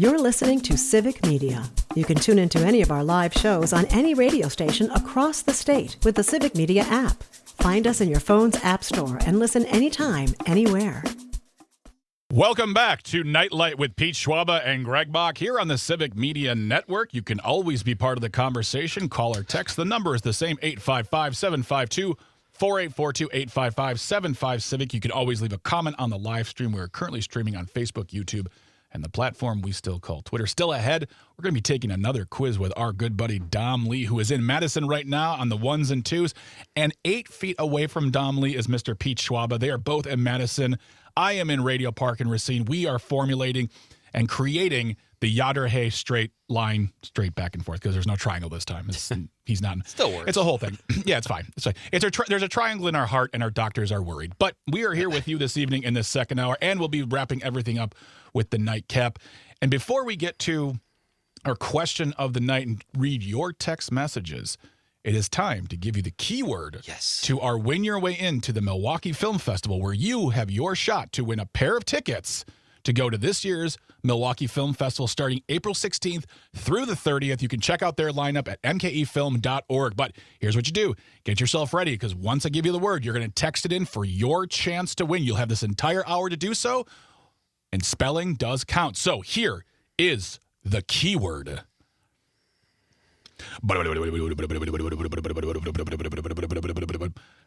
You're listening to Civic Media. You can tune into any of our live shows on any radio station across the state with the Civic Media app. Find us in your phone's app store and listen anytime, anywhere. Welcome back to Nightlight with Pete Schwaba and Greg Bach here on the Civic Media Network. You can always be part of the conversation. Call or text. The number is the same, 855-752-4842, 855-75-CIVIC. You can always leave a comment on the live stream. We're currently streaming on Facebook, YouTube, and the platform we still call Twitter. Still ahead, we're going to be taking another quiz with our good buddy Dom Lee, who is in Madison right now on the ones and twos. And 8 feet away from Dom Lee is Mr. Pete Schwaba. They are both in Madison. I am in Radio Park and Racine. We are formulating and creating the Yader-Hay straight line, straight back and forth, because there's no triangle this time. He's not. Still works. It's a whole thing. Yeah, it's fine. It's fine. There's a triangle in our heart, and our doctors are worried. But we are here with you this evening in this second hour, and we'll be wrapping everything up with the nightcap. And before we get to our question of the night and read your text messages, it is time to give you the keyword to our Win Your Way Into the Milwaukee Film Festival, where you have your shot to win a pair of tickets to go to this year's Milwaukee Film Festival starting April 16th through the 30th. You can check out their lineup at mkefilm.org. But here's what you do. Get yourself ready, because once I give you the word, you're going to text it in for your chance to win. You'll have this entire hour to do so, and spelling does count. So here is the keyword.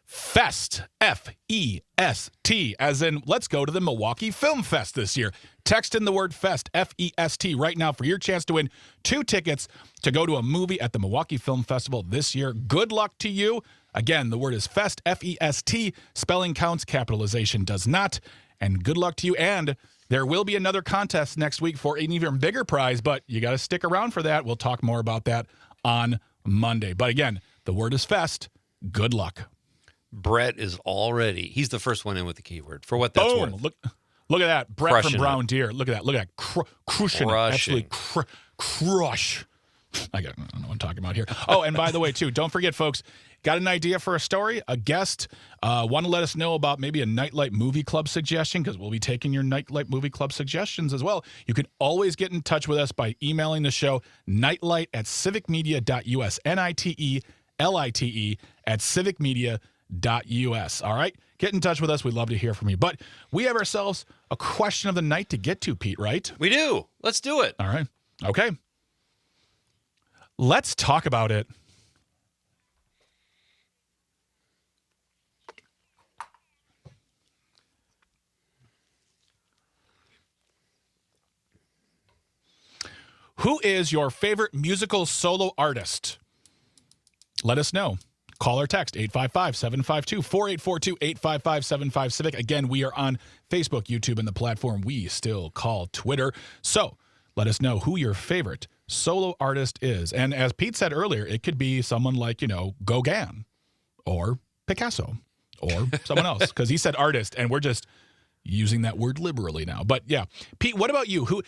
Fest, F-E-S-T, as in let's go to the Milwaukee Film Fest this year. Text in the word Fest, F-E-S-T, right now for your chance to win 2 tickets to go to a movie at the Milwaukee Film Festival this year. Good luck to you. Again, the word is Fest, F-E-S-T. Spelling counts, capitalization does not. And good luck to you. And there will be another contest next week for an even bigger prize, but you got to stick around for that. We'll talk more about that on Monday. But again, the word is Fest. Good luck. Brett is already, he's the first one in with the keyword, for what that's Boom. worth. Look at that. Brett Crushing from Brown it. Deer. Look at that. Crushing it. Absolutely crush. I don't know what I'm talking about here. Oh, and by the way, too, don't forget, folks, got an idea for a story, a guest, want to let us know about maybe a Nightlight Movie Club suggestion, because we'll be taking your Nightlight Movie Club suggestions as well. You can always get in touch with us by emailing the show, nightlight@civicmedia.us, Nitelite at civicmedia.us. All right? Get in touch with us. We'd love to hear from you. But we have ourselves a question of the night to get to, Pete, right? We do. Let's do it. All right. Okay. Let's talk about it. Who is your favorite musical solo artist? Let us know. Call or text 855-752-4842, 855-75-CIVIC. Again, we are on Facebook, YouTube, and the platform we still call Twitter. So let us know who your favorite solo artist is. And as Pete said earlier, it could be someone like, Gauguin or Picasso or someone else, because he said artist, and we're just using that word liberally now. But yeah, Pete, what about you?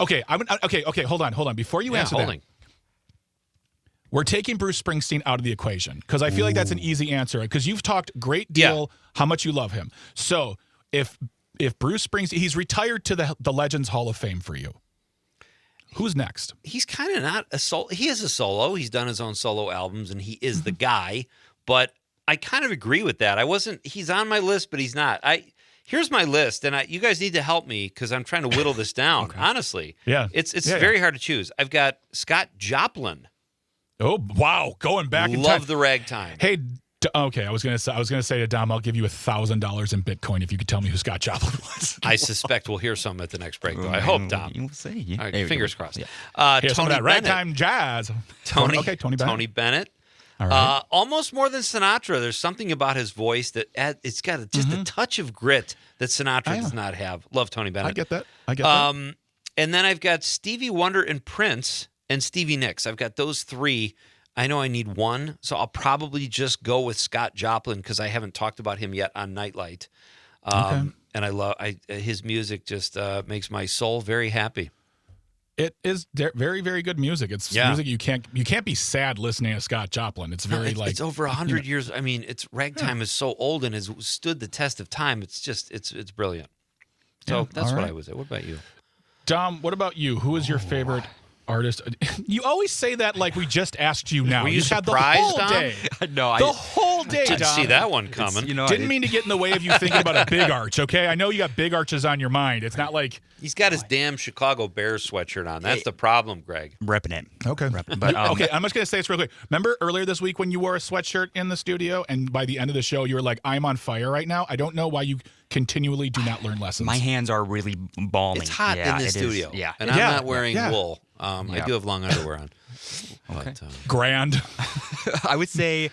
Okay, hold on. Before you answer that, we're taking Bruce Springsteen out of the equation, because I feel like that's an easy answer, because you've talked great deal how much you love him. So if Bruce Springsteen, he's retired to the Legends Hall of Fame for you. Who's next? He's kind of not a solo. He is a solo. He's done his own solo albums, and he is the guy. But I kind of agree with that. He's on my list, but he's not. Here's my list, and you guys need to help me, because I'm trying to whittle this down. Okay. Honestly, it's very hard to choose. I've got Scott Joplin. Oh wow, going back in time. Love the ragtime. Hey, okay, I was gonna say to Dom, I'll give you $1,000 in Bitcoin if you could tell me who Scott Joplin was. I suspect we'll hear some at the next break, though. I hope, Dom. You'll see. Yeah. All right, fingers crossed. Yeah. Tony some of that Bennett. ragtime jazz. Tony Bennett. Tony Bennett. All right. Almost more than Sinatra. There's something about his voice that it's got just a touch of grit that Sinatra does not have. Love Tony Bennett. I get that. And then I've got Stevie Wonder and Prince and Stevie Nicks. I've got those 3. I know I need one, so I'll probably just go with Scott Joplin, because I haven't talked about him yet on Nightlight. And I love his music. Just makes my soul very happy. It is very, very good music. It's music you can't be sad listening to Scott Joplin. It's very it's over 100 years. I mean, ragtime is so old and has stood the test of time. It's brilliant. So that's what I was at. What about you? Dom, what about you? Who is your favorite artist? You always say that like we just asked you now. Were you had the surprised, whole Dom? day. No, The whole day, Didn't Dom. see that one coming. Didn't mean to get in the way of you thinking about a big arch, okay? I know you got big arches on your mind. It's not like... He's got his damn Chicago Bears sweatshirt on. That's the problem, Greg. repping it. Okay. But okay, I'm just going to say this real quick. Remember earlier this week when you wore a sweatshirt in the studio and by the end of the show you were like, I'm on fire right now? I don't know why you continually do not learn lessons. my hands are really balmy. It's hot Yeah, in the it is. studio. Yeah. And I'm Yeah, not wearing yeah. wool. I do have long underwear on. Okay. But, Grand. I would say,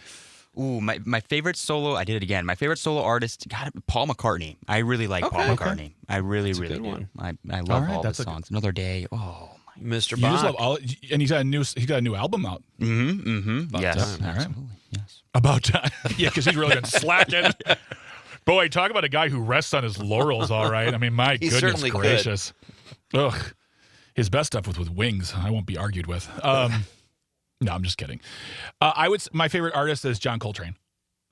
my favorite solo. I did it again. My favorite solo artist, Paul McCartney. I really like Paul Okay. McCartney. I really, a really good do. one. I love right, all that's the a good- songs. Another Day. Oh my. Mr. You just Bach. love all, and he's got a new album out. Yes, time. All right. absolutely. Yes. About time. Yeah, because he's really been slacking. Boy, talk about a guy who rests on his laurels, all right. I mean, my He goodness certainly could. gracious. Ugh. His best stuff was with Wings. I won't be argued with. No, I'm just kidding. My favorite artist is John Coltrane.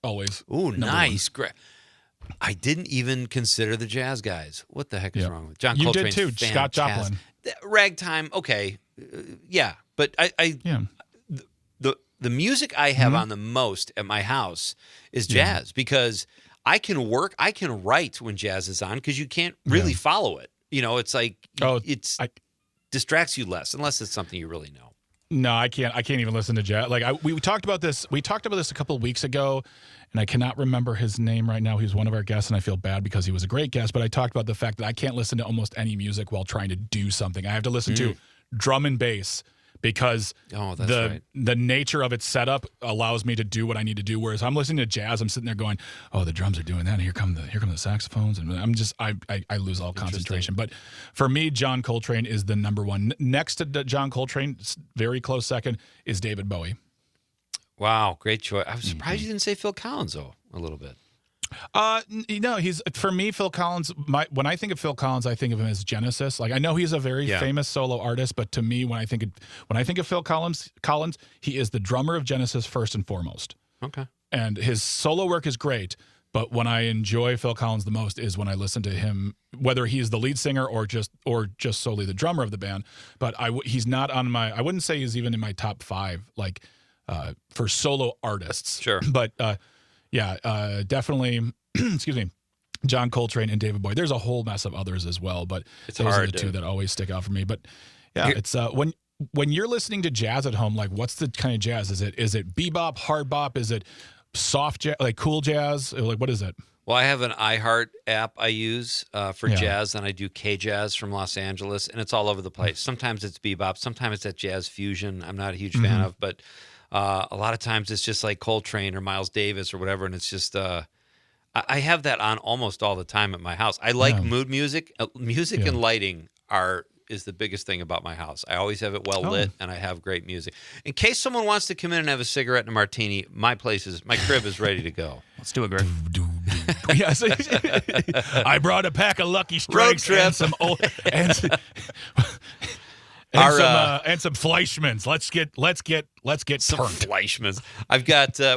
Always. Ooh, Number nice. Great. I didn't even consider the jazz guys. What the heck is Yeah. wrong with John You did Coltrane's too, Scott fantastic. Joplin. Ragtime, okay. Yeah. But Yeah. the music I have Mm-hmm. on the most at my house is jazz because I can write when jazz is on because you can't really follow it. You know, it's like distracts you less unless it's something you really know. No, I can't even listen to jazz. Like we talked about this. We talked about this a couple of weeks ago, and I cannot remember his name right now. He was one of our guests, and I feel bad because he was a great guest. But I talked about the fact that I can't listen to almost any music while trying to do something. I have to listen to drum and bass because the nature of its setup allows me to do what I need to do. Whereas I'm listening to jazz, I'm sitting there going, "Oh, the drums are doing that. And here come the saxophones," and I'm just I lose all concentration. But for me, John Coltrane is the number one. Next to John Coltrane, very close second, is David Bowie. Wow, great choice. I was surprised you didn't say Phil Collins though a little bit. He's for me, Phil Collins. When I think of Phil Collins, I think of him as Genesis. Like I know he's a very famous solo artist, but to me, when I think of Phil Collins, he is the drummer of Genesis first and foremost. Okay. And his solo work is great, but when I enjoy Phil Collins the most is when I listen to him, whether he's the lead singer or just solely the drummer of the band. But he's not on my. I wouldn't say he's even in my top 5, like for solo artists. Sure. But definitely. Excuse me. John Coltrane and David Bowie. There's a whole mess of others as well, but It's those are hard the two to- that always stick out for me. But yeah, it's when you're listening to jazz at home, like what's the kind of jazz? Is it bebop, hard bop? Is it soft jazz, like cool jazz? Like what is it? Well, I have an iHeart app I use for Yeah. jazz, and I do K-Jazz from Los Angeles, and it's all over the place. Sometimes it's bebop, sometimes it's that jazz fusion I'm not a huge fan of, but a lot of times it's just like Coltrane or Miles Davis or whatever, and it's just I have that on almost all the time at my house. I like mood music. Music and lighting is the biggest thing about my house. I always have it well lit, and I have great music. In case someone wants to come in and have a cigarette and a martini, my crib is ready to go. Let's do it, Greg. Yes, I brought a pack of Lucky Strikes trip. and some old and some Fleischmann's. Let's get Some turned. Fleischmann's.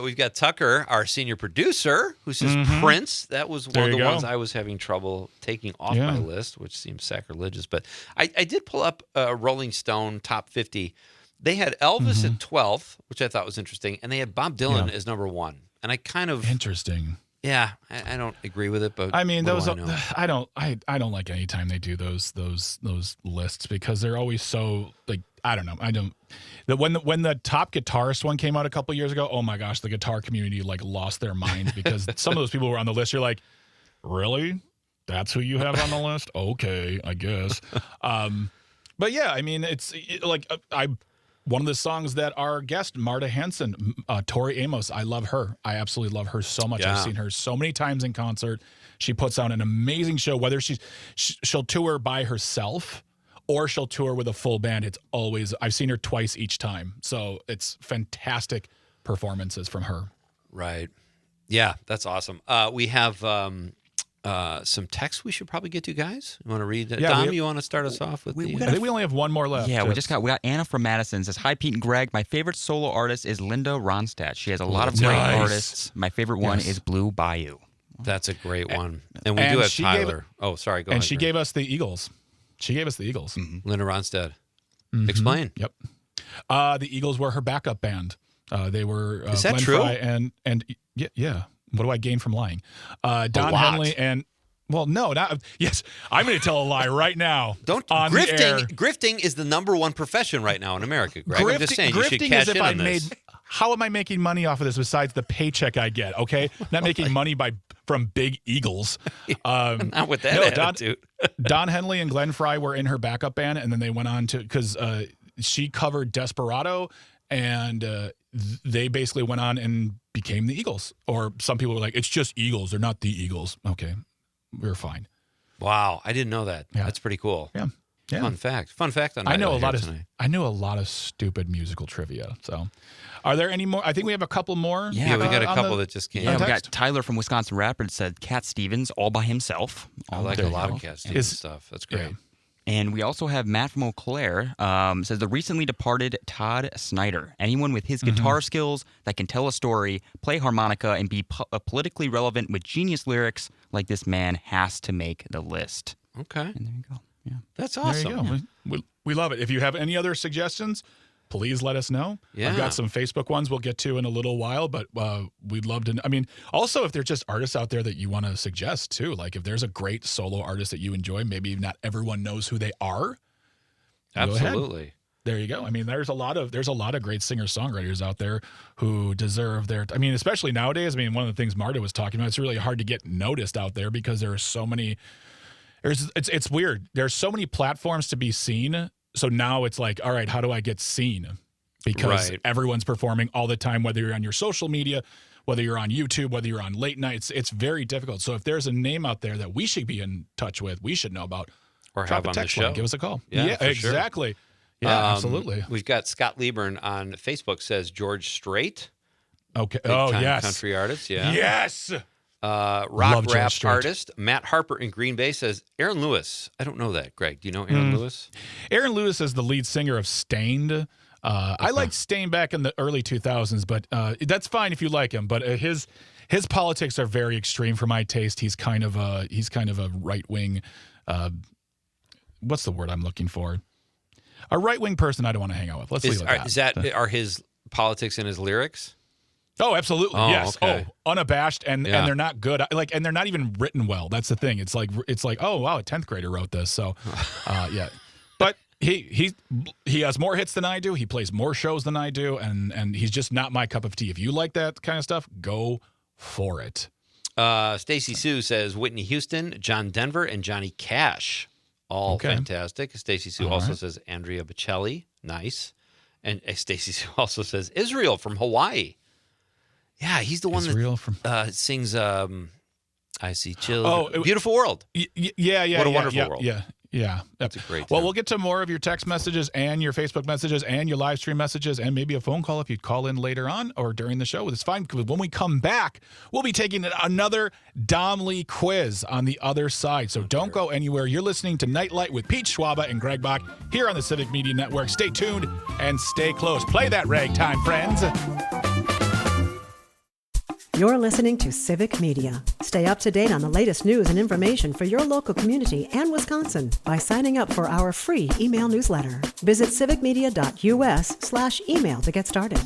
We've got Tucker, our senior producer, who says Prince. That was one There of the you ones go. I was having trouble taking off Yeah. my list, which seems sacrilegious. But I did pull up Rolling Stone top 50. They had Elvis at 12th, which I thought was interesting, and they had Bob Dylan as number 1. And I kind of Interesting. I don't agree with it, but I mean, what those. do I know? I don't like any time they do those lists because they're always so like I don't know. I don't. When the top guitarist one came out a couple years ago, oh my gosh, the guitar community like lost their minds because some of those people who were on the list. You're like, really? That's who you have on the list? Okay, I guess. But yeah, I mean, one of the songs that our guest, Marta Hansen, Tori Amos, I love her. I absolutely love her so much. Yeah. I've seen her so many times in concert. She puts out an amazing show, whether she'll tour by herself or she'll tour with a full band. It's always, I've seen her twice each time. So it's fantastic performances from her. Right. Yeah, that's awesome. We have some text we should probably get to, guys. You want to read it? Yeah, Dom, you want to start us off with we the... I think we only have one more left. Yeah, we got Anna from Madison says, "Hi, Pete and Greg. My favorite solo artist is Linda Ronstadt. She has a lot of great Nice. artists. My favorite one Yes. is Blue Bayou." That's a great one. And we and do have she gave- Tyler. Oh, sorry. Go And ahead. she Greg. gave us the Eagles. She gave us the Eagles. Linda Ronstadt. Mhm. Explain. Yep. The Eagles were her backup band. They were Is that Glenn true? Frey and yeah. What do I gain from lying? Don lot. Henley and no, not yes. I'm going to tell a lie right now. Don't on the air. grifting is the #1 profession right now in America, Greg. I'm just saying you should Grifting cash is if in I on this. how am I making money off of this besides the paycheck I get? Okay, not making money from Big Eagles. Not with that no, attitude. Don Henley and Glenn Frey were in her backup band, and then they went on to because she covered Desperado, and they basically went on and became the Eagles. Or some people were like, "It's just Eagles; they're not the Eagles." Okay, we're fine. Wow, I didn't know that. Yeah. That's pretty cool. Yeah. Yeah. Fun fact on I know Night a lot here of tonight. I know a lot of stupid musical trivia. So, are there any more? I think we have a couple more. Yeah, we got a on couple the- that just came. Yeah, we got text? Tyler from Wisconsin Rapids said Cat Stevens all by himself. I like there a you lot go. of Cat Stevens Is- stuff. That's great. Yeah. And we also have Matt from Eau Claire says the recently departed Todd Snyder. Anyone with his guitar skills that can tell a story, play harmonica, and be politically relevant with genius lyrics like this man has to make the list. Okay, And there you go. Yeah. that's There awesome. you go. We love it. If you have any other suggestions, please let us know. Yeah. I've got some Facebook ones we'll get to in a little while, but we'd love to. I mean, also if there's just artists out there that you want to suggest too, like if there's a great solo artist that you enjoy, maybe not everyone knows who they are. Go ahead. Absolutely. There you go. I mean, there's a lot of great singer-songwriters out there who deserve their. I mean, especially nowadays. I mean, one of the things Marta was talking about, it's really hard to get noticed out there because there are so many. It's weird. There's so many platforms to be seen. So now it's like, all right, how do I get seen? Because Right. everyone's performing all the time, whether you're on your social media, whether you're on YouTube, whether you're on late nights, it's very difficult. So if there's a name out there that we should be in touch with, we should know about, Or drop have a on the text show. line, give us a call. Yeah, for sure. exactly. Yeah, absolutely. We've got Scott Lieberman on Facebook says George Strait, Okay. big Oh, time yes. country artist. Yeah. Yes. Rock Love George rap Strait. artist Matt Harper in Green Bay says Aaron Lewis. I don't know that. Greg, do you know Aaron Lewis? Aaron Lewis is the lead singer of Stained. I liked Stained back in the early 2000s, but that's fine if you like him. But his politics are very extreme for my taste. He's kind of a right wing. What's the word I'm looking for? A right wing person I don't want to hang out with. Let's leave it at that. Are his politics in his lyrics? Oh, absolutely. Oh, Yes. okay. Oh, unabashed and Yeah. they're not good. And they're not even written well. That's the thing. It's like oh wow, a 10th grader wrote this. So, yeah. But he has more hits than I do. He plays more shows than I do, and he's just not my cup of tea. If you like that kind of stuff, go for it. Stacy Sue says Whitney Houston, John Denver, and Johnny Cash. All Okay. fantastic. Stacy Sue All also right. says Andrea Bocelli. Nice. And Stacy Sue also says Israel from Hawaii. Yeah, he's the one Israel from that sings I See Children. Oh, Beautiful World. yeah. What a wonderful world. Yeah. That's a great Well, tune. we'll get to more of your text messages and your Facebook messages and your live stream messages and maybe a phone call if you'd call in later on or during the show. It's fine because when we come back, we'll be taking another Dom Lee quiz on the other side. So don't go anywhere. You're listening to Nightlight with Pete Schwaba and Greg Bach here on the Civic Media Network. Stay tuned and stay close. Play that ragtime, friends. You're listening to Civic Media. Stay up to date on the latest news and information for your local community and Wisconsin by signing up for our free email newsletter. Visit civicmedia.us/email to get started.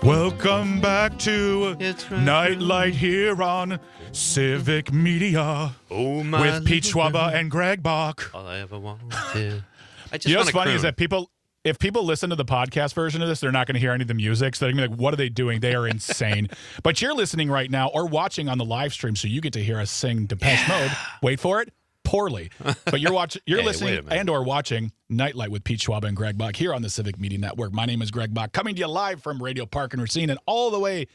Welcome back to It's right Nightlight here on Civic Media Oh my with Pete little Schwaba girl, and Greg Bach. all I ever wanted. I just You know want what's to funny is that if people listen to the podcast version of this, they're not going to hear any of the music. So they're going to be like, what are they doing? They are insane. But you're listening right now or watching on the live stream, so you get to hear us sing Depeche Mode. Wait for it. Poorly. But you're Hey, wait a listening minute. and or watching Nightlight with Pete Schwaba and Greg Bach here on the Civic Media Network. My name is Greg Bach, coming to you live from Radio Park and Racine, and all the way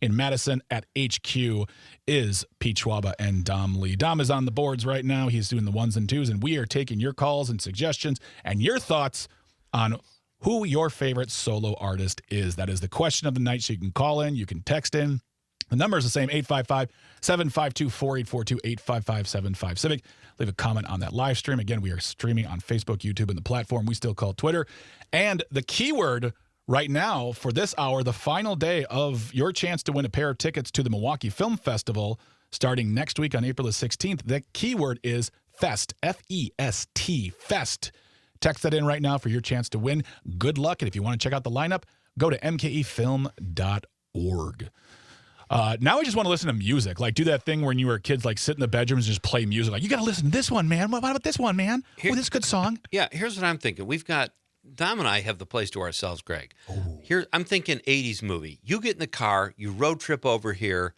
in Madison at HQ is Pete Schwaba and Dom Lee. Dom is on the boards right now. He's doing the ones and twos, and we are taking your calls and suggestions and your thoughts on who your favorite solo artist is. That is the question of the night. So you can call in, you can text in. The number is the same, 855-752-4842, 855-75-CIVIC. Leave a comment on that live stream. Again, we are streaming on Facebook, YouTube, and the platform we still call Twitter. And the keyword right now, for this hour, the final day of your chance to win a pair of tickets to the Milwaukee Film Festival starting next week on April the 16th. The keyword is FEST, F-E-S-T, FEST. Text that in right now for your chance to win. Good luck. And if you want to check out the lineup, go to mkefilm.org. Now I just want to listen to music. Like, do that thing when you were kids, like sit in the bedrooms and just play music. Like, you got to listen to this one, man. What about this one, man? Oh, this is a good song. Yeah, here's what I'm thinking. We've got Dom and I have the place to ourselves, Greg. Here, I'm thinking 80s movie. You get in the car, you road trip over here,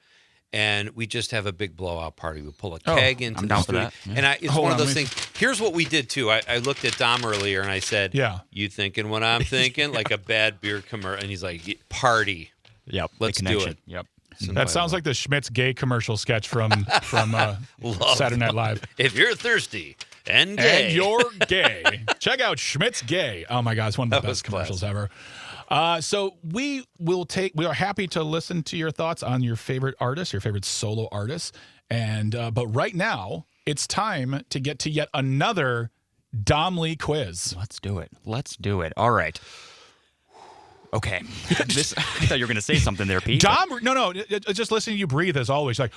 and we just have a big blowout party. We pull a keg into I'm the down for studio. that. Yeah. And it's Hold one of on, those things. Here's what we did, too. I looked at Dom earlier, and I said, Yeah. You thinking what I'm thinking? Like a bad beer commercial. And he's like, party. Yep. Let's the do connection. it. Yep. That sounds like the Schmitz gay commercial sketch from Saturday Night Live. If you're thirsty and gay. And you're gay. Check out Schmitz Gay. Oh my God, it's one of the That was best commercials ever. So we are happy to listen to your thoughts on your favorite artists, your favorite solo artists. And but right now, it's time to get to yet another Dom Lee quiz. Let's do it. All right. Okay. I thought you were going to say something there, Pete. Dom, no, just listening to you breathe as always. Like,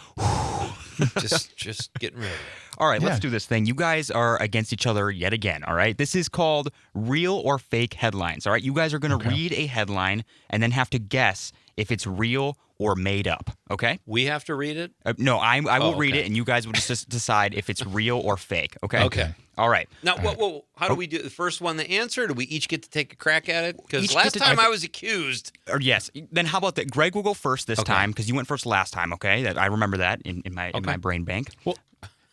just getting ready. All right, let's Yeah. do this thing. You guys are against each other yet again, all right? This is called real or fake headlines, all right? You guys are going to read a headline and then have to guess if it's real or made up, okay? We have to read it? No, I will read okay. it, and you guys will just decide if it's real or fake, okay? Okay. All right. Now, how do we do the first one? The answer? Do we each get to take a crack at it? Because Each last get to- time I was accused. Or yes. Then how about that? Greg will go first this time because you went first last time, okay? I remember that in my brain bank.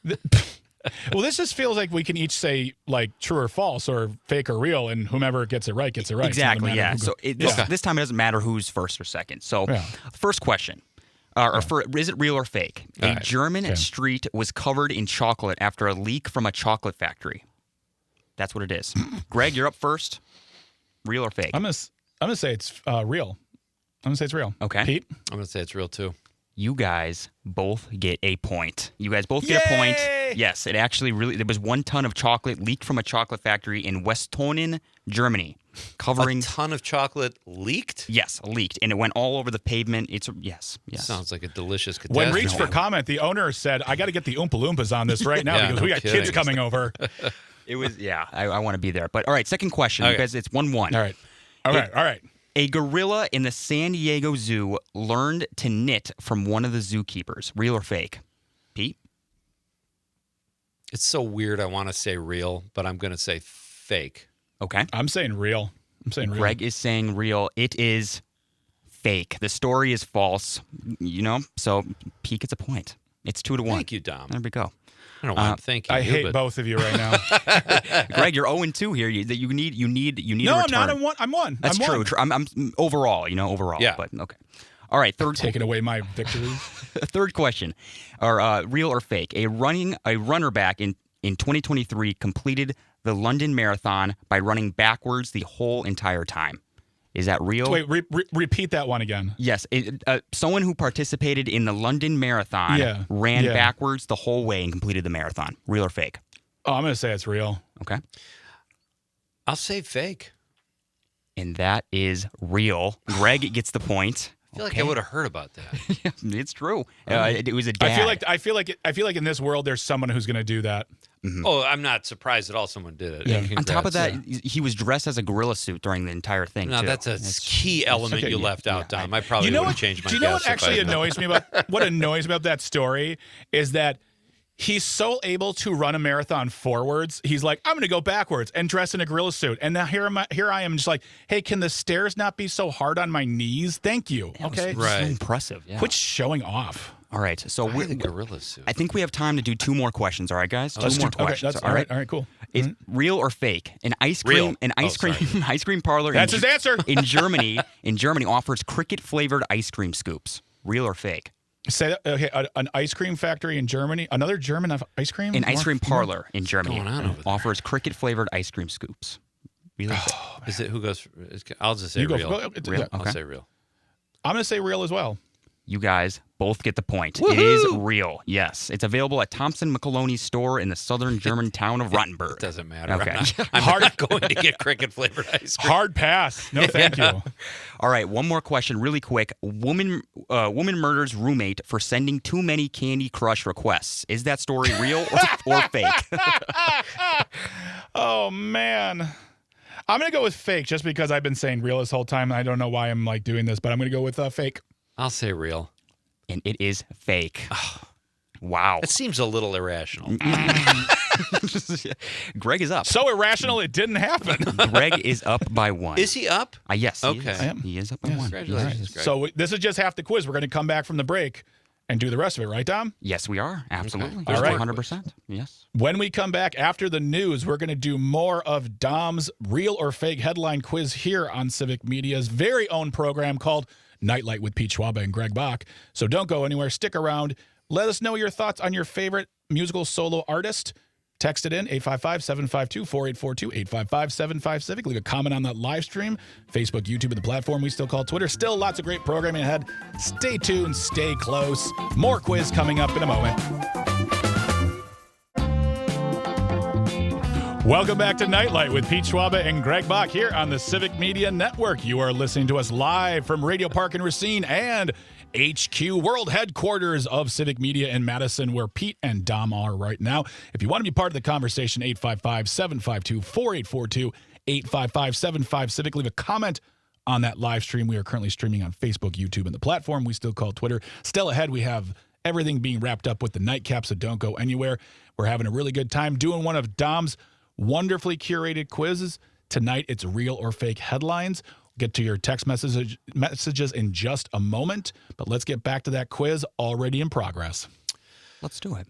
well, this just feels like we can each say like true or false or fake or real, and whomever gets it right gets it right. It's not a Exactly, matter yeah. of who So this time it doesn't matter who's first or second. So first question. Is it real or fake? All A right. German street was covered in chocolate after a leak from a chocolate factory. That's what it is. Greg, you're up first. Real or fake? I'm gonna say it's real. I'm gonna say it's real. Okay. Pete. I'm going to say it's real, too. You guys both get a point. You guys both get a point. Yay! Yes, it actually there was 1 ton of chocolate leaked from a chocolate factory in Westhonen, Germany, covering. A ton of chocolate leaked? Yes, leaked, and it went all over the pavement. It's yes. Sounds like a delicious When catastrophe. reached for comment, the owner said, "I got to get the Oompa Loompas on this right now Yeah, because no we got kidding. kids coming over." It was I want to be there. But all right, second question. Okay. You guys, it's 1-1. All right. A gorilla in the San Diego Zoo learned to knit from one of the zookeepers. Real or fake? Pete? It's so weird. I want to say real, but I'm going to say fake. Okay. I'm saying real. Greg is saying real. It is fake. The story is false. So Pete gets a point. It's 2-1. Thank you, Dom. There we go. I don't want to thank you. I hate but both of you right now. Greg, you're 0-2 here. You need No, a I'm return. not. I'm one. That's I'm true. one. I'm overall, overall. Yeah. But okay. All right. Taking away my victory. Third question, or real or fake? A runner back in 2023 completed the London Marathon by running backwards the whole entire time. Is that real? Wait, repeat that one again. Yes. Someone who participated in the London Marathon ran backwards the whole way and completed the marathon. Real or fake? Oh, I'm going to say it's real. Okay. I'll say fake. And that is real. Greg gets the point. I feel like I would have heard about that. It's true. It was a dad. I feel like in this world there's someone who's going to do that. Oh, I'm not surprised at all someone did it. Yeah. Congrats. On top of that, he was dressed as a gorilla suit during the entire thing. No, too. that's a key element okay, you left out, Dom. I probably You know would have what? changed my Do you know guess what actually if I- annoys me about what annoys me about that story is that he's so able to run a marathon forwards. He's like, I'm going to go backwards and dress in a gorilla suit. And now here I am just like, hey, can the stairs not be so hard on my knees? Thank you. Okay. so Right. impressive. Yeah. Quit showing off. All right, so Why the gorilla suit? I think we have time to do 2 more questions. All right, guys, 2 Let's more do- okay, questions. that's all right. all right, cool. Is real or fake? An ice cream, Real. ice cream parlor. That's his answer. In Germany, offers cricket flavored ice cream scoops. Real or fake? Say that, okay, an ice cream factory in Germany. Another German ice cream? An ice cream More- parlor in Germany going on over there? offers cricket flavored ice cream scoops. Real or fake? Is it who goes? I'll just say You go- real. go- Real? yeah. I'll Okay. say real. I'm going to say real as well. You guys both get the point. It is real. Yes. It's available at Thompson McCaloney's store in the southern German town of Rottenburg. It doesn't matter. Okay. I'm not going to get cricket flavored ice cream. Hard pass. No, thank you. All right, one more question really quick. Woman murders roommate for sending too many Candy Crush requests. Is that story real or fake? Oh, man. I'm going to go with fake just because I've been saying real this whole time. I don't know why I'm like doing this, but I'm going to go with fake. I'll say real. And it is fake. Wow. It seems a little irrational. Greg is up. So irrational it didn't happen. Greg is up by 1. Is he up? Yes. He Okay. is. I am. He is up by 1. Congratulations, Greg. So this is just half the quiz. We're going to come back from the break and do the rest of it, right, Dom? Yes, we are. Absolutely. All right. 100%. Yes. When we come back after the news, we're going to do more of Dom's real or fake headline quiz here on Civic Media's very own program called Nightlight with Pete Schwabe and Greg Bach. So don't go anywhere. Stick around. Let us know your thoughts on your favorite musical solo artist. Text it in, 855-752-4842, 855-75-CIVIC. Leave a comment on that live stream, Facebook, YouTube, and the platform we still call Twitter. Still lots of great programming ahead. Stay tuned. Stay close. More quiz coming up in a moment. Welcome back to Nightlight with Pete Schwabe and Greg Bach here on the Civic Media Network. You are listening to us live from Radio Park in Racine and HQ, world headquarters of Civic Media in Madison, where Pete and Dom are right now. If you want to be part of the conversation, 855-752-4842, 855-75-CIVIC. Leave a comment on that live stream. We are currently streaming on Facebook, YouTube, and the platform we still call Twitter. Still ahead, we have everything being wrapped up with the nightcap, so don't go anywhere. We're having a really good time doing one of Dom's wonderfully curated quizzes. Tonight, it's real or fake headlines. We'll get to your text messages in just a moment, but let's get back to that quiz already in progress. Let's do it.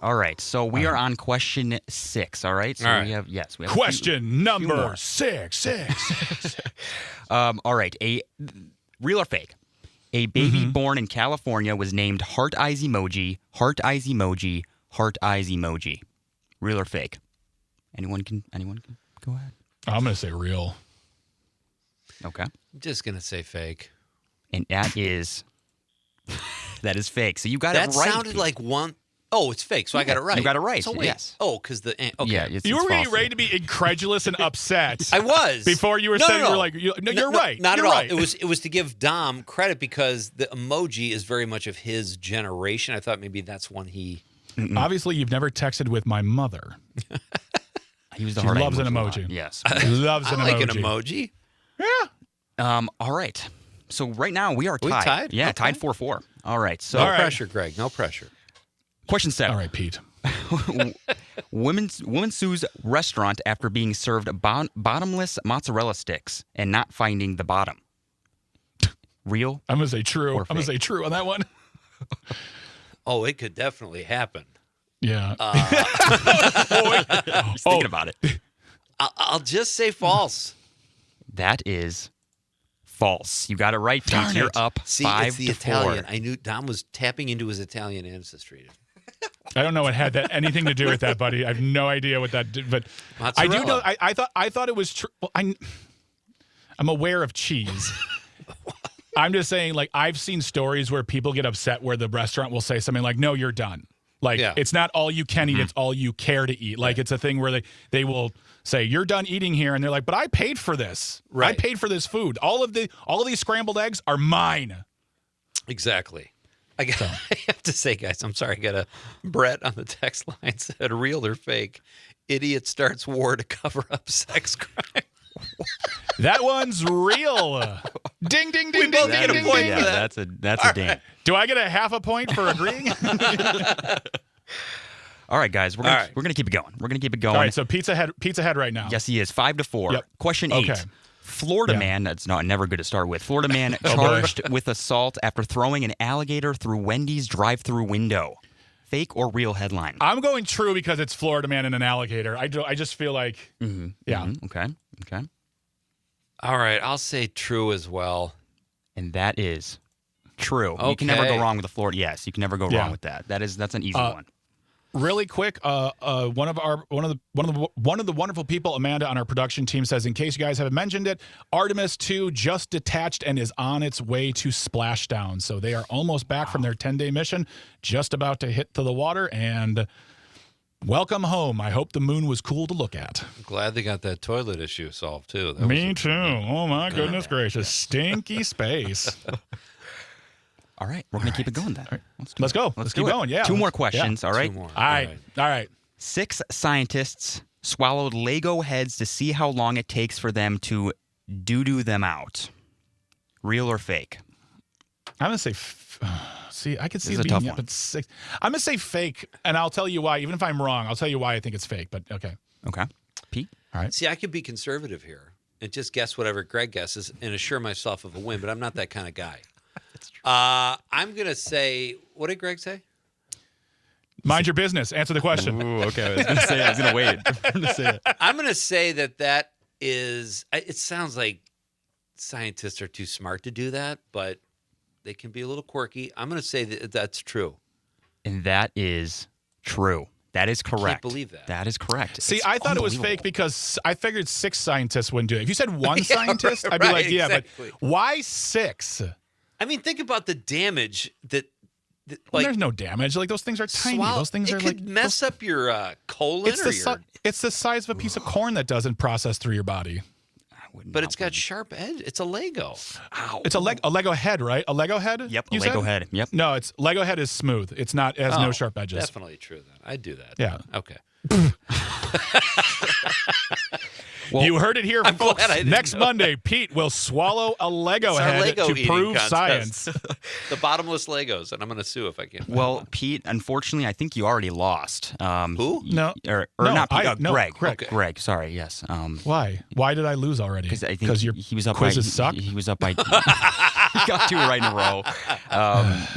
All right. So we are on question 6. All right. So All right. we have Question number more. 6. All right. A real or fake? A baby born in California was named Heart Eyes Emoji, Heart Eyes Emoji, Heart Eyes Emoji. Real or fake? Anyone can go ahead. I'm going to say real. Okay. I'm just going to say fake. And that is fake. So you got That it right. sounded like one. Oh, it's fake, so I got it right. You got it right, So wait. yes. Oh, because the. Okay. Yeah, You were it's really false. ready to be incredulous and upset. I was. Before you were saying, you were like, you're right. Not You're at all. right. It was to give Dom credit because the emoji is very much of his generation. I thought maybe that's one he. Obviously, you've never texted with my mother. He was the She heart loves an a lot. emoji. Yes. Loves I an like emoji. an emoji. Yeah. All right. So right now we are We tied. tied? Yeah, Okay. tied 4-4. All right. So No All right. pressure, Greg. No pressure. question 7. All right, Pete. Woman sues restaurant after being served bottomless mozzarella sticks and not finding the bottom. Real? I'm going to say true. Or I'm going to fake. say true on that one. Oh, it could definitely happen. Yeah. He's thinking about it. I'll just say false. That is false. You got it right, Pete. Darn You're it. up See, 5 it's the to Italian. 4. I knew Dom was tapping into his Italian ancestry. I don't know what had that anything to do with that, buddy. I have no idea what that did, but I do know. Mozzarella. I thought it was true. Well, I'm aware of cheese. I'm just saying, like, I've seen stories where people get upset where the restaurant will say something like, "No, you're done." Like, Yeah. it's not all you can eat; it's all you care to eat. Like, it's a thing where they will say, "You're done eating here," and they're like, "But I paid for this. I Right. paid for this food. All of these scrambled eggs are mine." Exactly. I have to say, guys, I'm sorry. I got a Brett on the text line said real or fake. Idiot starts war to cover up sex crime. That one's real. Ding, ding, ding, ding, both ding, get a ding, point ding. for Yeah, that. that's a ding. Do I get a half a point for agreeing? All right, guys, we're gonna keep it going. We're gonna keep it going. All right, so Pete's ahead right now. Yes, he is 5 to 4. Yep. Question 8. Okay. Florida Yeah. man, that's never good to start with. Florida man boy. charged with assault after throwing an alligator through Wendy's drive-through window. Fake or real headline? I'm going true because it's Florida man and an alligator. I just feel like, yeah. Mhm. Okay. All right, I'll say true as well. And that is true. You can never go Okay. wrong with the Florida. Yes, you can never go Yeah. wrong with that. That's an easy one. Really quick, one of the wonderful people, Amanda, on our production team says, in case you guys haven't mentioned it, Artemis 2 just detached and is on its way to splashdown. So they are almost back from their 10-day mission, just about to hit to the water, and welcome home. I hope the moon was cool to look at. I'm glad they got that toilet issue solved too. Me too. Oh my goodness gracious, stinky space. All right, we're going to keep it going then. Right. Let's go. Let's keep going. Yeah. 2 more questions, all right? 2 more. All right. 6 scientists swallowed Lego heads to see how long it takes for them to doo-doo them out. Real or fake? I'm going to say, see, I could see This is it a being tough up one. at 6. I'm going to say fake, and I'll tell you why. Even if I'm wrong, I'll tell you why I think it's fake, but okay. Okay. Pete? All right. See, I could be conservative here and just guess whatever Greg guesses and assure myself of a win, but I'm not that kind of guy. I'm going to say, what did Greg say? Mind your business. Answer the question. Ooh, okay. I was going to say I was going to wait for him to say it. I'm going to say that is, it sounds like scientists are too smart to do that, but they can be a little quirky. I'm going to say that that's true. And that is true. That is correct. believe that. That is correct. See, It's I thought it was fake unbelievable. because I figured 6 scientists wouldn't do it. If you said one Yeah, scientist, I'd be right, like, yeah, exactly. but why 6? I mean, think about the damage that Well, like, there's no damage. Like, those things are tiny. swallow- Those things it are could like mess up your colon it's or the your. it's the size of a piece of corn that doesn't process through your body. But it's got sharp edge. It's a Lego. Ow. It's a Lego head, right? A Lego head? Yep, you a Lego said? head. Yep. No, it's Lego head is smooth. It's not. It has no sharp edges. Definitely true then. I'd do that. Yeah. Okay. Well, you heard it here, I'm folks. glad I didn't Next know. Monday, Pete will swallow a Lego It's our head Lego to eating prove contest. science. The bottomless Legos, and I'm going to sue if I can't. find Well, one. Pete, unfortunately, I think you already lost. Who? No, Or no, not Pete, no, Greg. Greg. Okay. Greg, sorry, yes. Why? Why did I lose already? Because I think your he was up quizzes by, suck. He was up by. He got 2 right in a row.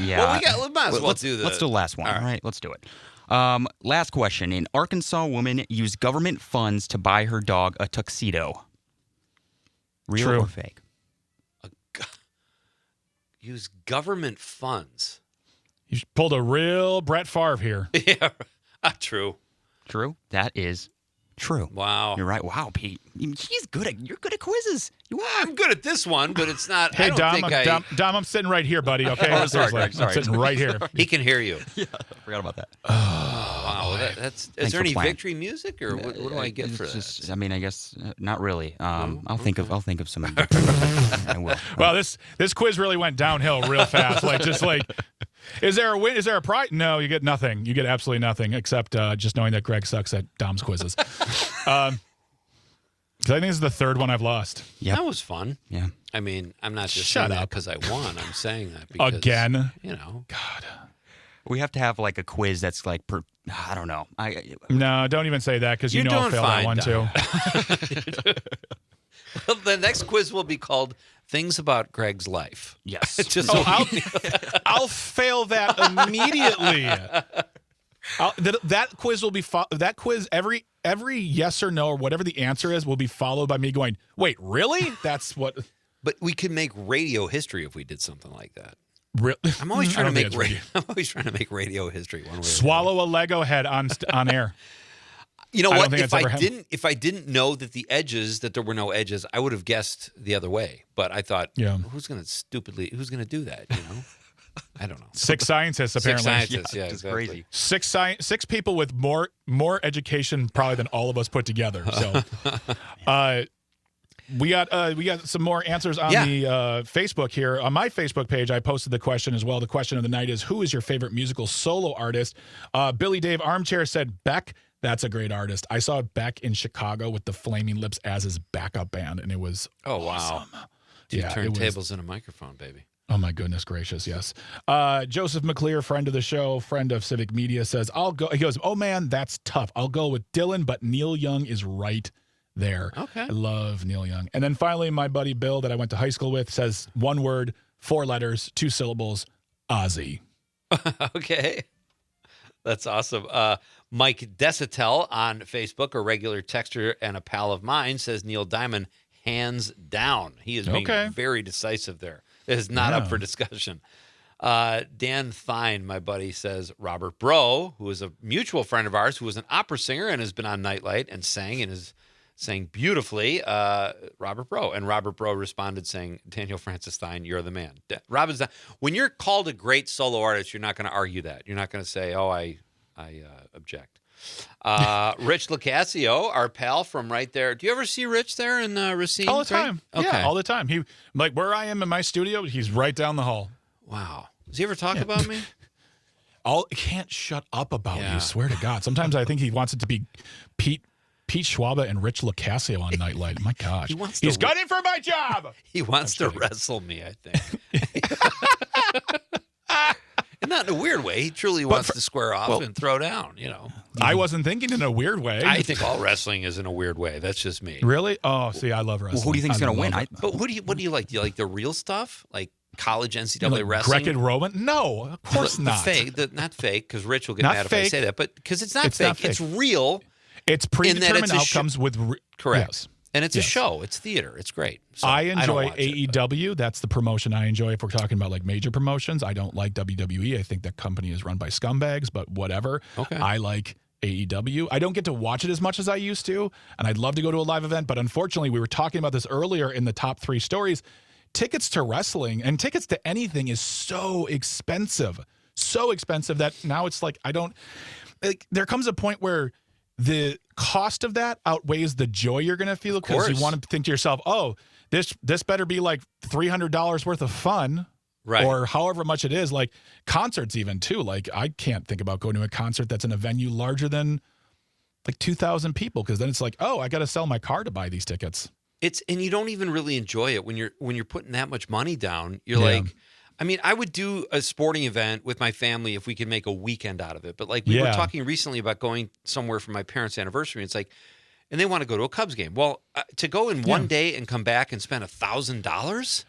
Yeah. Well, we might as well let's do the. Let's do the last one. All All right. right, let's do it. Last question. An Arkansas woman used government funds to buy her dog a tuxedo. Real True. or fake? Use government funds. You pulled a real Brett Favre here. Yeah. True. True. That is true. Wow. You're right. Wow, Pete. You're good at quizzes. You are. I'm good at this one, but it's not. I Hey, don't Dom, think Dom, I'm sitting right here, buddy. Okay, Oh, sorry, Seriously. Greg, sorry. I'm sitting right here. He can hear you. I forgot about that. Wow. That's. Is Thanks there for any playing. victory music, or what do I get It's for that? just, I mean, I guess not really. I'll think of some. I will. Well, this quiz really went downhill real fast. Is there a win? Is there a prize? No, you get nothing. You get absolutely nothing except just knowing that Greg sucks at Dom's quizzes. 'Cause I think this is the 3rd one I've lost. Yep. That was fun. Yeah. I mean, I'm not just Shut saying that up. because I won. I'm saying that because Again? You know. God. We have to have like a quiz that's like I don't know. No, don't even say that because you You're know I'll doing fail that fine, one Dom. too. The next quiz will be called "Things About Greg's Life." Yes. Just Oh, so I'll fail that immediately. That quiz will be that quiz every yes or no or whatever the answer is will be followed by me going, wait, really? That's what. But we could make radio history if we did something like that. Really? I'm always trying to make radio. I'm always trying to make radio history one way. Or Swallow a Lego head on air. You know I don't what? think If that's ever if I didn't know that there were no edges, I would have guessed the other way. But I thought, Yeah. who's going to do that? You know, I don't know. 6 scientists apparently. 6 scientists, yeah, it's exactly. crazy. 6 people with more education probably than all of us put together. So, we got some more answers on the Facebook here. On my Facebook page, I posted the question as well. The question of the night is, who is your favorite musical solo artist? Billy Dave Armchair said Beck. That's a great artist. I saw Beck in Chicago with the Flaming Lips as his backup band, and it was awesome. Two Yeah, it was- turntables and a microphone, baby. Oh my goodness gracious, yes. Joseph McClear, friend of the show, friend of Civic Media, says, I'll go. He goes, oh man, that's tough. I'll go with Dylan, but Neil Young is right there. Okay. I love Neil Young. And then finally, my buddy Bill that I went to high school with says 1 word, 4 letters, 2 syllables, Ozzy. Okay. That's awesome. Mike Desitel on Facebook, a regular texter and a pal of mine, says Neil Diamond, hands down. He is being Okay. very decisive there. It is not up for discussion. Dan Thine, my buddy, says Robert Bro, who is a mutual friend of ours, who was an opera singer and has been on Nightlight and sang beautifully. Robert Bro. And Robert Bro responded saying, Daniel Francis Thine, you're the man. When you're called a great solo artist, you're not going to argue that. You're not going to say, oh, I object. Rich Locascio, our pal from right there. Do you ever see Rich there in Racine? All the time. Okay. Yeah, all the time. He like where I am in my studio, he's right down the hall. Wow. Does he ever talk about me? Can't shut up about you, swear to God. Sometimes I think he wants it to be Pete Schwaba and Rich Locascio on Nightlight. My gosh. He's gunning for my job. He wants to wrestle me, I think. And not in a weird way. He truly wants to square off and throw down, you know. I wasn't thinking in a weird way. I think all wrestling is in a weird way. That's just me. Really? Oh, see, I love wrestling. Well, who do you think's going to win? But what do you like? Do you like the real stuff? Like college NCAA wrestling? Greco-Roman? No, of course not. Not fake, because Rich will get Not mad if fake. I say that. But because it's not Not fake. fake. It's real. It's predetermined outcomes with correct. Yes. And it's a show. It's theater. It's great. So I don't enjoy watch it, AEW. That's the promotion I enjoy if we're talking about like major promotions. I don't like WWE. I think that company is run by scumbags, but whatever. Okay. I like AEW. I don't get to watch it as much as I used to, and I'd love to go to a live event, but unfortunately, we were talking about this earlier in the top 3 stories. Tickets to wrestling and tickets to anything is so expensive that now it's like there comes a point where the cost of that outweighs the joy you're going to feel because you want to think to yourself, oh, this better be like $300 worth of fun. Right. Or however much it is, like concerts even too. Like I can't think about going to a concert that's in a venue larger than like 2,000 people because then it's like, oh, I got to sell my car to buy these tickets. And you don't even really enjoy it when you're putting that much money down. You're like, I mean, I would do a sporting event with my family if we could make a weekend out of it. But like we were talking recently about going somewhere for my parents' anniversary. It's like, and they want to go to a Cubs game. Well, to go in one day and come back and spend $1,000.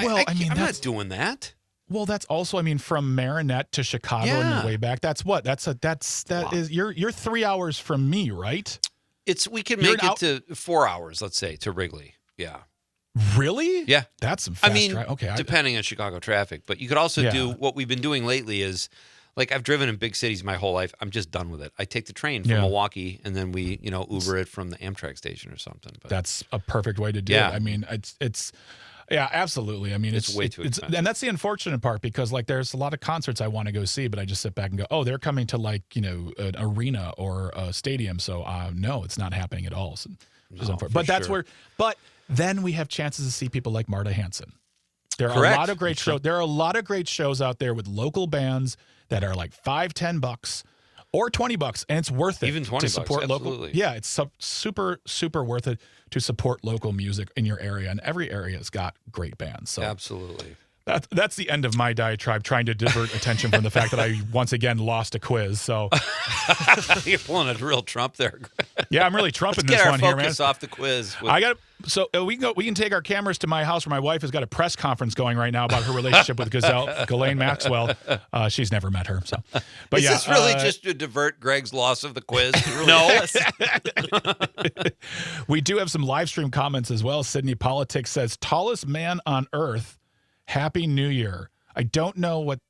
Well, I'm not doing that. Well, that's also, I mean, from Marinette to Chicago and way back. That's what? You're 3 hours from me, right? We can make it to 4 hours, let's say, to Wrigley. Yeah. Really? Yeah. That's some fast drive. Okay. Depending on Chicago traffic. But you could also do what we've been doing lately is, like, I've driven in big cities my whole life. I'm just done with it. I take the train from Milwaukee, and then we, Uber it from the Amtrak station or something. But that's a perfect way to do it. I mean, it's yeah, absolutely. I mean, it's way too expensive. And that's the unfortunate part because, like, there's a lot of concerts I want to go see, but I just sit back and go, oh, they're coming to, like, an arena or a stadium. So, no, it's not happening at all. So, but then we have chances to see people like Marta Hanson. There are a lot of great shows. There are a lot of great shows out there with local bands that are like $5-10 or $20, and it's worth it. Even $20 to support absolutely. local. Yeah, it's super worth it to support local music in your area, and every area has got great bands. So absolutely. That's the end of my diatribe, trying to divert attention from the fact that I once again lost a quiz. So you're pulling a real Trump there. Yeah, I'm really trumping this one here, man. Focus off the quiz. We can take our cameras to my house where my wife has got a press conference going right now about her relationship with Ghislaine Maxwell. She's never met her. So, but is this really just to divert Greg's loss of the quiz? No. We do have some live stream comments as well. Sydney Politics says, tallest man on earth. Happy New Year. I don't know what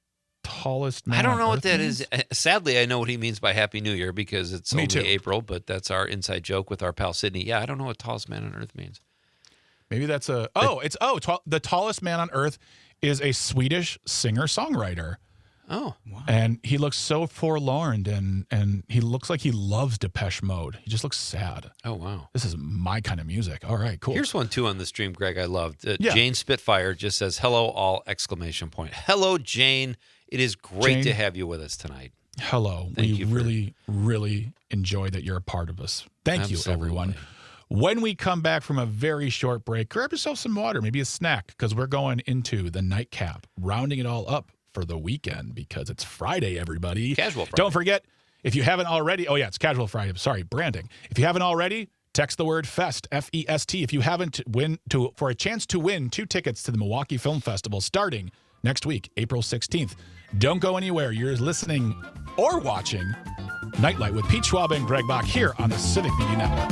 tallest man. I don't know on what earth that means. is. Sadly, I know what he means by Happy New Year because it's Me only too. April, but that's our inside joke with our pal Sydney. Yeah, I don't know what tallest man on earth means. Maybe that's the tallest man on earth is a Swedish singer-songwriter. Oh, wow. And he looks so forlorn and he looks like he loves Depeche Mode. He just looks sad. Oh, wow. This is my kind of music. All right, cool. Here's one, too, on the stream, Greg, I loved. Jane Spitfire just says, hello, all, ! Hello, Jane. It is great to have you with us tonight. Hello. Thank we really, really enjoy that you're a part of us. Thank you, everyone. When we come back from a very short break, grab yourself some water, maybe a snack, because we're going into the nightcap, rounding it all up for the weekend because it's Friday, everybody. Casual Friday. Don't forget, if you haven't already, it's Casual Friday. Sorry, branding. If you haven't already, text the word FEST, F-E-S-T. If you haven't, for a chance to win 2 tickets to the Milwaukee Film Festival starting next week, April 16th. Don't go anywhere. You're listening or watching Nightlight with Pete Schwab and Greg Bach here on the Civic Media Network.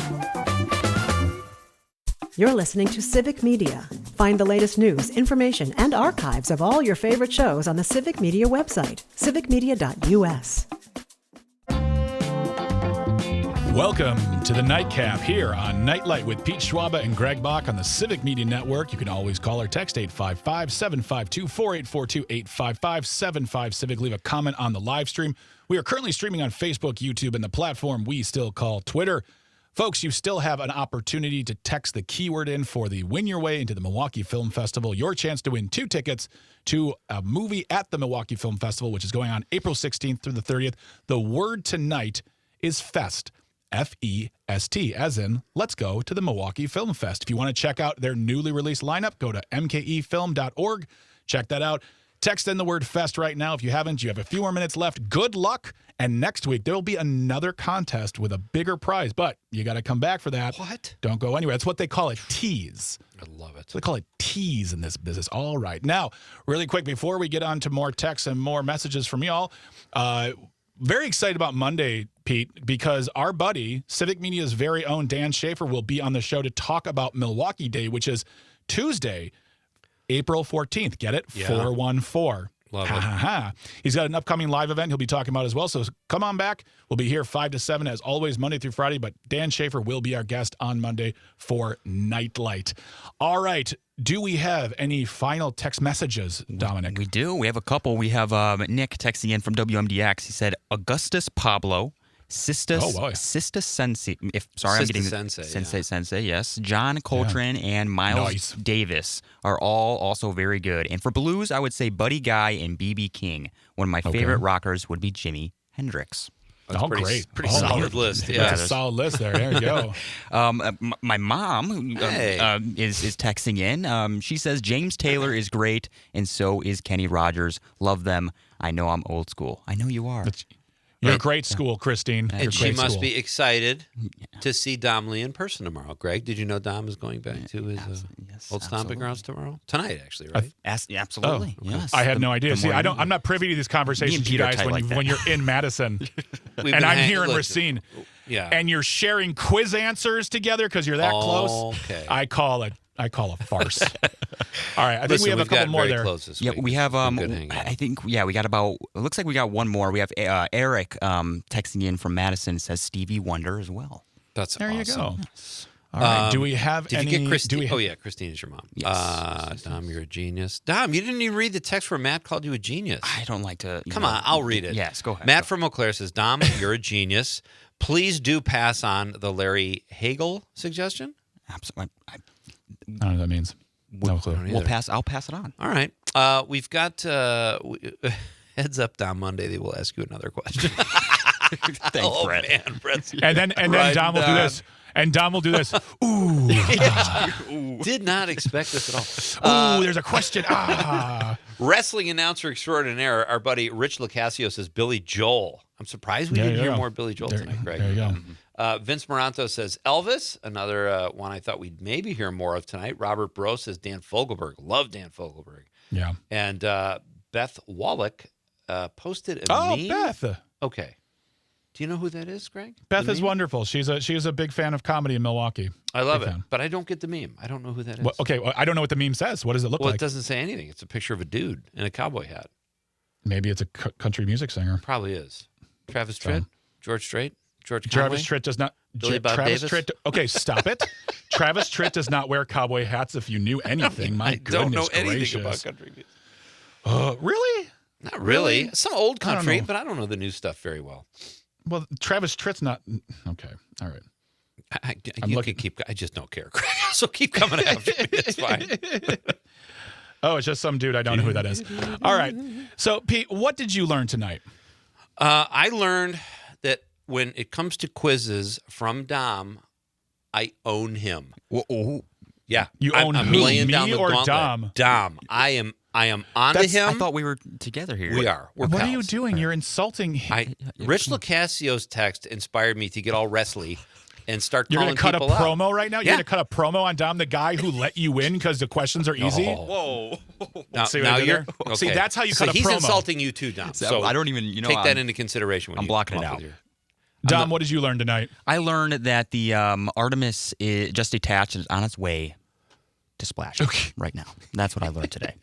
You're listening to Civic Media. Find the latest news, information, and archives of all your favorite shows on the Civic Media website, civicmedia.us. Welcome to the Nightcap here on Nightlight with Pete Schwaba and Greg Bach on the Civic Media Network. You can always call or text 855-752-4842, 855-75-CIVIC. Leave a comment on the live stream. We are currently streaming on Facebook, YouTube, and the platform we still call Twitter. Folks, you still have an opportunity to text the keyword in for the Win Your Way into the Milwaukee Film Festival. Your chance to win 2 tickets to a movie at the Milwaukee Film Festival, which is going on April 16th through the 30th. The word tonight is FEST. F-E-S-T, as in, let's go to the Milwaukee Film Fest. If you want to check out their newly released lineup, go to mkefilm.org. Check that out. Text in the word FEST right now. If you haven't, you have a few more minutes left. Good luck. And next week, there will be another contest with a bigger prize, but you got to come back for that. What? Don't go anywhere. That's what they call it, tease. I love it. So they call it tease in this business. All right. Now, really quick, before we get on to more texts and more messages from y'all, very excited about Monday, Pete, because our buddy, Civic Media's very own Dan Schaefer, will be on the show to talk about Milwaukee Day, which is Tuesday, April 14th. Get it? Yeah. 414. Love Ha, it. ha, ha. He's got an upcoming live event he'll be talking about as well. So come on back. We'll be here 5 to 7 as always, Monday through Friday. But Dan Schaefer will be our guest on Monday for Nightlight. All right. Do we have any final text messages, Dominic? We do. We have a couple. We have Nick texting in from WMDX. He said, Augustus Pablo, Sistas Sensei. I'm getting Sensei, yes. John Coltrane and Miles Davis are all also very good. And for blues, I would say Buddy Guy and B.B. King. One of my favorite rockers would be Jimi Hendrix. That's great. Pretty solid list. Yeah. That's a solid list there. There you go. My mom is texting in. She says James Taylor is great, and so is Kenny Rogers. Love them. I know I'm old school. I know you are. You're a great school, Christine. And she must be excited to see Dom Lee in person tomorrow. Greg, did you know Dom is going back to his old stomping grounds tomorrow? Tonight, actually, right? Absolutely. Oh, yes. I had no idea. See, I'm not privy to these conversations, you guys, when you're in Madison. And I'm here in Racine. Yeah. And you're sharing quiz answers together because you're that close. Okay. I call a farce. All right, I think we have a couple more there. Yeah, we have. I think. Yeah, we got about. It looks like we got one more. We have Eric texting in from Madison. Says Stevie Wonder as well. That's there. Awesome. You go. All right. Do we have did any? You get Christine? Oh yeah, Christine is your mom. Yes. Dom, you're a genius. Dom, you didn't even read the text where Matt called you a genius. I don't like to. Come on, I'll read it. Yes, go ahead. Matt from Eau Claire says, Dom, you're a genius. Please do pass on the Larry Hagel suggestion. Absolutely. I don't know what that means. No clue. I'll pass it on. All right. We've got heads up. Down Monday, they will ask you another question. Thanks, Brett. Man, Brett's and then Dom will do this. And Dom will do this. Ooh. Did not expect this at all. Ooh, there's a question. Wrestling announcer extraordinaire, our buddy Rich Locascio says Billy Joel. I'm surprised we didn't hear more Billy Joel tonight, Greg. There you go. Vince Moranto says Elvis, another one I thought we'd maybe hear more of tonight. Robert Bro says Dan Fogelberg. Love Dan Fogelberg. Yeah. And Beth Wallach posted a meme. Beth. Okay. Do you know who that is, Greg? Beth is wonderful. She's a big fan of comedy in Milwaukee. I love it, but I don't get the meme. I don't know who that is. Well, okay, I don't know what the meme says. What does it look like? Well, it doesn't say anything. It's a picture of a dude in a cowboy hat. Maybe it's a country music singer. Probably is. Travis Tritt, George Strait, George Conway. Travis Tritt does not. Billy Bob Travis Davis? Tritt. Okay, stop it. Travis Tritt does not wear cowboy hats. If you knew anything, my I don't know goodness anything gracious. about country music. Really? Not really. Some old country, know. but I don't know the new stuff very well. Well, Travis Tritt's not. Okay, all right. I just don't care. So keep coming after me. It's fine. Oh, it's just some dude. I don't know who that is. All right. So, Pete, what did you learn tonight? I learned that when it comes to quizzes from Dom, I own him. Oh. Yeah. You own I'm who, laying me down the or gauntlet. Dom? Dom. I am onto him. I thought we were together here. We are. We're What pals. are you doing? You're insulting him. Rich Locascio's text inspired me to get all wrestly and start You're calling going to cut a people out. promo right now? You're going to cut a promo on Dom, the guy who let you win because the questions are easy? Whoa. Now, See what I did you're there? okay. See, that's how you cut a he's promo. insulting you too, Dom. So I don't even, take that into consideration when I'm you blocking come it up out. with your- Dom, what did you learn tonight? I learned that the Artemis is just detached and is on its way. to splash Okay. right now. That's what I learned today.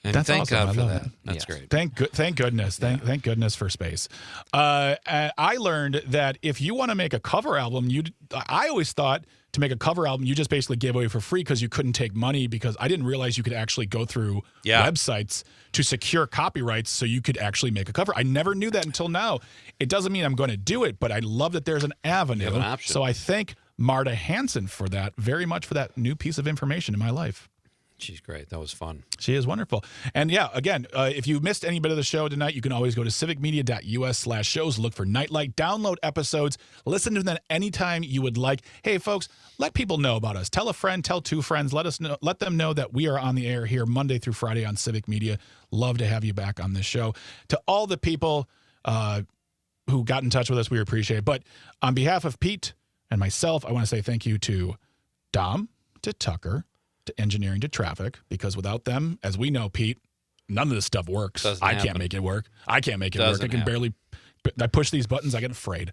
And That's thank awesome. God I for love that. that. That's Yes. great. Thank goodness. Thank goodness for space. I learned that if you want to make a cover album, I always thought to make a cover album, you just basically gave away for free because you couldn't take money, because I didn't realize you could actually go through websites to secure copyrights so you could actually make a cover. I never knew that until now. It doesn't mean I'm going to do it, but I love that there's an avenue. You have an option. So I thank Marta Hanson for that very much, for that new piece of information in my life. She's great. That was fun. She is wonderful. And yeah, again, if you missed any bit of the show tonight, you can always go to civicmedia.us/shows, look for Nightlight, download episodes, listen to them anytime you would like. Hey, folks, let people know about us. Tell a friend, tell two friends. Let them know that we are on the air here Monday through Friday on Civic Media. Love to have you back on this show. To all the people who got in touch with us, we appreciate it. But on behalf of Pete and myself, I want to say thank you to Dom, to Tucker, to engineering, to traffic, because without them, as we know, Pete, none of this stuff works. Doesn't I happen. can't make it work. I can't make it work. Doesn't I can happen. I push these buttons, I get afraid.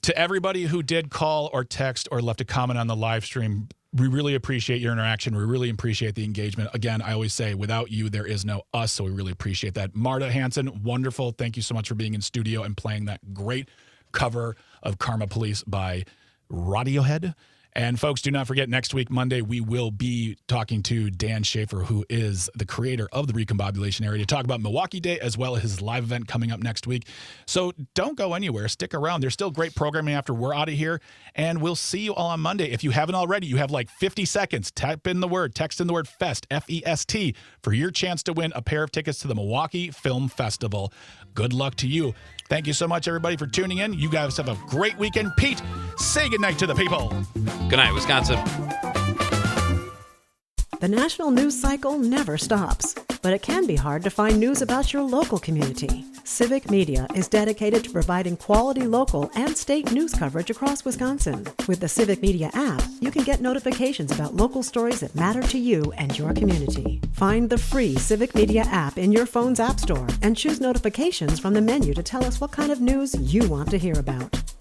To everybody who did call or text or left a comment on the live stream, we really appreciate your interaction. We really appreciate the engagement. Again, I always say, without you, there is no us, so we really appreciate that. Marta Hanson, wonderful. Thank you so much for being in studio and playing that great cover of Karma Police by Radiohead. And folks, do not forget, next week, Monday, we will be talking to Dan Schaefer, who is the creator of the Recombobulation Area, to talk about Milwaukee Day, as well as his live event coming up next week. So don't go anywhere. Stick around. There's still great programming after we're out of here. And we'll see you all on Monday. If you haven't already, you have like 50 seconds. Text in the word FEST, F-E-S-T, for your chance to win a pair of tickets to the Milwaukee Film Festival. Good luck to you. Thank you so much, everybody, for tuning in. You guys have a great weekend. Pete, say goodnight to the people. Good night, Wisconsin. The national news cycle never stops, but it can be hard to find news about your local community. Civic Media is dedicated to providing quality local and state news coverage across Wisconsin. With the Civic Media app, you can get notifications about local stories that matter to you and your community. Find the free Civic Media app in your phone's app store and choose notifications from the menu to tell us what kind of news you want to hear about.